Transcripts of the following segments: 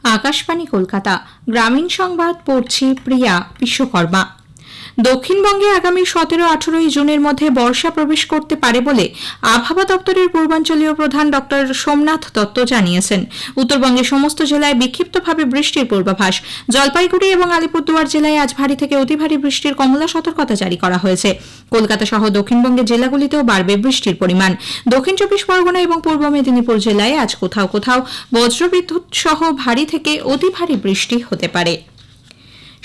আকাশবাণী কলকাতা গ্রামীণ সংবাদ পড়ছি প্রিয়া বিশ্বকর্মা। দক্ষিণবঙ্গে আগামী 17-18 জুনের মধ্যে বর্ষা প্রবেশ করতে পারে বলে আবহাওয়া দপ্তরের পূর্বাঞ্চলীয় প্রধান ডক্টর সোমনাথ দত্ত জানিয়েছেন। উত্তরবঙ্গের সমস্ত জেলায় বিক্ষিপ্তভাবে বৃষ্টির পূর্বাভাস। জলপাইগুড়ি এবং আলিপুরদুয়ার জেলায় আজ ভারী থেকে অতি ভারী বৃষ্টির কমলা সতর্কতা জারি করা হয়েছে। কলকাতা সহ দক্ষিণবঙ্গের জেলাগুলিতেও বাড়বে বৃষ্টির পরিমাণ। দক্ষিণ 24 পরগনা এবং পূর্ব মেদিনীপুর জেলায় আজ কোথাও কোথাও বজ্রবিদ্যুৎ সহ ভারী থেকে অতি ভারী বৃষ্টি হতে পারে।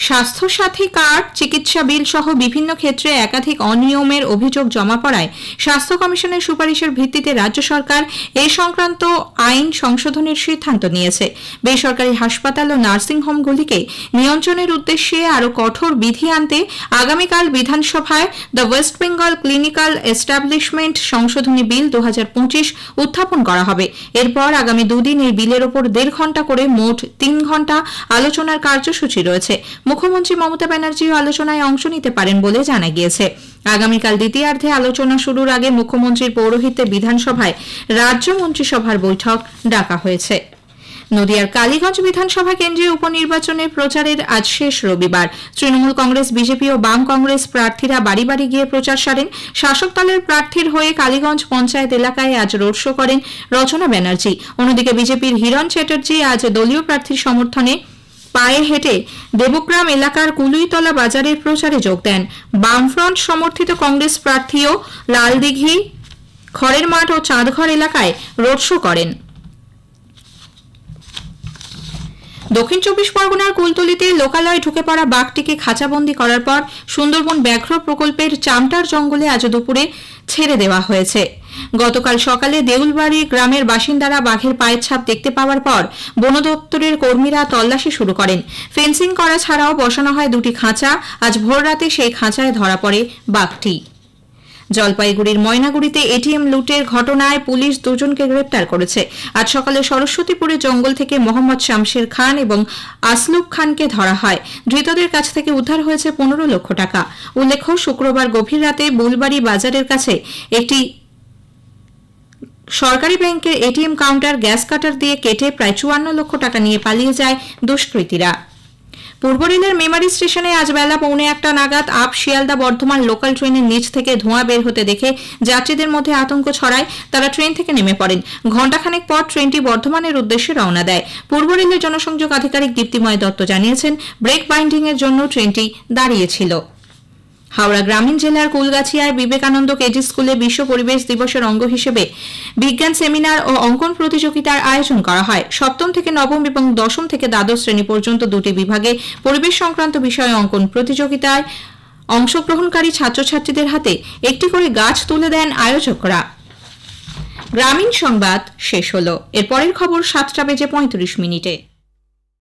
স্বাস্থ্যসাথী কার্ড, চিকিৎসা বিল সহ বিভিন্ন ক্ষেত্রে একাধিক অনিয়মের অভিযোগ জমা পড়ায় স্বাস্থ্য কমিশনের সুপারিশের ভিত্তিতে রাজ্য সরকার এ সংক্রান্ত আইন সংশোধনের সিদ্ধান্ত নিয়েছে। বেসরকারি হাসপাতাল ও নার্সিংহোমগুলিকে নিয়ন্ত্রণের উদ্দেশ্যে আরও কঠোর বিধি আনতে আগামীকাল বিধানসভায় the West Bengal clinical establishment সংশোধনী বিল 2025 উত্থাপন করা হবে। এরপর আগামী দুদিন এই বিলের ওপর 1.5 ঘণ্টা করে মোট 3 ঘণ্টা আলোচনার কার্যসূচি রয়েছে। মুখ্যমন্ত্রী মমতা ব্যানার্জিও আলোচনায় অংশ নিতে পারেন বলে জানা গিয়েছে। আগামীকাল দ্বিতীয়ার্ধে আলোচনা শুরুর আগে মুখ্যমন্ত্রীর পৌরোহিত্যে বিধানসভায় রাজ্য মন্ত্রিসভার বৈঠক ডাকা হয়েছে। নদিয়ার কালীগঞ্জ বিধানসভা কেন্দ্রে উপনির্বাচনের প্রচারের আজ শেষ রবিবার। তৃণমূল কংগ্রেস, বিজেপি ও বাম কংগ্রেস প্রার্থীরা বাড়ি বাড়ি গিয়ে প্রচার সারেন। শাসক দলের প্রার্থীর হয়ে কালীগঞ্জ পঞ্চায়েত এলাকায় আজ রোড শো করেন রচনা ব্যানার্জি। অন্যদিকে বিজেপির হিরণ চ্যাটার্জি আজ দলীয় প্রার্থীর সমর্থনে পায়ে হেঁটে দেবগ্রাম এলাকার কুলুইতলা বাজারের প্রচারে যোগ দেন। বামফ্রন্ট সমর্থিত কংগ্রেস প্রার্থীও লালদিঘি, খড়ের মাঠ ও চাঁদঘর এলাকায় রোড শো করেন। দক্ষিণ 24 পরগনার কুলতলিতে লোকালয়ে ঢুকে পড়া বাঘটিকে খাঁচাবন্দি করার পর সুন্দরবন ব্যাঘ্র প্রকল্পের চামটার জঙ্গলে আজ দুপুরে ছেড়ে দেওয়া হয়েছে। গতকাল সকালে দেউলবাড়ি গ্রামের বাসিন্দারা বাঘের পায়ের ছাপ দেখতে পাওয়ার পর বন দপ্তরের কর্মীরা তল্লাশি শুরু করেন। ফেন্সিং করা ছাড়াও বসানো হয় 2টি খাঁচা। আজ ভোররাতে সেই খাঁচায় ধরা পড়ে বাঘটি। জলপাইগুড়ির ময়নাগুড়িতে এটিএম লুটের ঘটনায় পুলিশ 2 জনকে গ্রেপ্তার করেছে। আজ সকালে সরস্বতীপুরের জঙ্গল থেকে মোহাম্মদ শামশের খান এবং আসলুক খানকে ধরা হয়। ধৃতদের কাছ থেকে উদ্ধার হয়েছে 15 লক্ষ টাকা। উল্লেখ্য, শুক্রবার গভীর রাতে বুলবাড়ি বাজারের কাছে একটি সরকারি ব্যাংকের এটিএম কাউন্টার গ্যাস কাটার দিয়ে কেটে প্রায় 54 লক্ষ টাকা নিয়ে পালিয়ে যায় দুষ্কৃতীরা। পূর্ব রেলের মেমারি স্টেশনে আজ বেলা 1:15 নাগাদ আপ শিয়ালদা বর্ধমান লোকাল ট্রেনের নিচ থেকে ধোঁয়া বের হতে দেখে যাত্রীদের মধ্যে আতঙ্ক ছড়ায়। তারা ট্রেন থেকে নেমে পড়েন। ঘণ্টাখানেক পর ট্রেনটি বর্ধমানের উদ্দেশ্যে রওনা দেয়। পূর্ব রেলের জনসংযোগ আধিকারিক দীপ্তিময় দত্ত জানিয়েছেন, ব্রেক বাইন্ডিং এর জন্য ট্রেনটি দাঁড়িয়েছিল। হাওড়া গ্রামীণ জেলার কুলগাছিয়ায় বিবেকানন্দ কেজি স্কুলে বিশ্ব পরিবেশ দিবসের অঙ্গ হিসেবে বিজ্ঞান সেমিনার ও অঙ্কন প্রতিযোগিতার আয়োজন করা হয়। 7ম থেকে 9ম এবং 10ম থেকে দ্বাদশ শ্রেণী পর্যন্ত 2টি বিভাগে পরিবেশ সংক্রান্ত বিষয়ে অঙ্কন প্রতিযোগিতায় অংশগ্রহণকারী ছাত্রছাত্রীদের হাতে একটি করে গাছ তুলে দেন আয়োজকরা। গ্রামীণ সংবাদ শেষ হলো। এরপরের খবর 7:35 মিনিটে।